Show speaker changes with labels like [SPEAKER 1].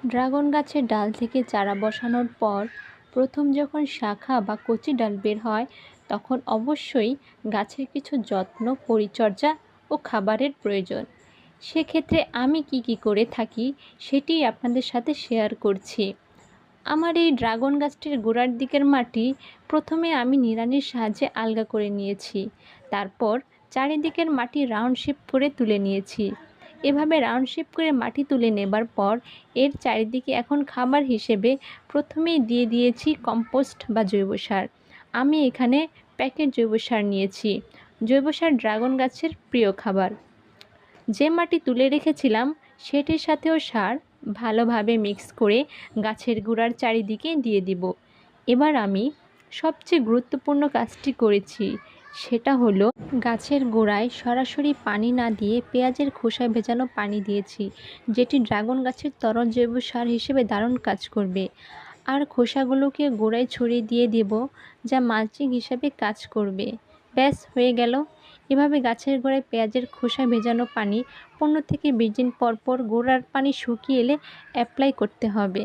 [SPEAKER 1] Dragon গাছের ডাল থেকে চারা বসানোর পর প্রথম যখন শাখা বা কচি ডাল বের হয়, তখন অবশ্যই গাছের কিছু যত্ন, পরিচর্যা ও খাবারের প্রয়োজন। সেক্ষেত্রে আমি কি করে থাকি সেটি আপনাদের সাথে শেয়ার করছি। আমার এই ড্রাগন গাছটির গোড়ার দিকের মাটি প্রথমে আমি নিড়ানির সাহায্যে আলগা করে নিয়েছি। তারপর চারিদিকের মাটি রাউন্ড শেপ করে তুলে নিয়েছি। এভাবে রাউন্ড শেপ করে মাটি তুলে নেবার পর এর চারিদিকে এখন খাবার হিসেবে প্রথমেই দিয়ে দিয়েছি কম্পোস্ট বা জৈব সার। আমি এখানে প্যাকেট জৈব সার নিয়েছি। জৈব সার ড্রাগন গাছের প্রিয় খাবার। যে মাটি তুলে রেখেছিলাম সেটির সাথেও সার ভালোভাবে মিক্স করে গাছের গোড়ার চারিদিকে দিয়ে দিব। এবার আমি সবচেয়ে গুরুত্বপূর্ণ কাজটি করেছি, সেটা হলো গাছের গোড়ায় সরাসরি পানি না দিয়ে পেঁয়াজের খোসায় ভেজানো পানি দিয়েছি, যেটি ড্রাগন গাছের তরল জৈব সার হিসেবে দারুণ কাজ করবে। আর খোসাগুলোকে গোড়ায় ছড়িয়ে দিয়ে দেব, যা মালচিং হিসাবে কাজ করবে। ব্যাস হয়ে গেল। এভাবে গাছের গোড়ায় পেঁয়াজের খোসা ভেজানো পানি 15 থেকে 20 দিন পর পর গোড়ার পানি শুকিয়ে এলে অ্যাপ্লাই করতে হবে।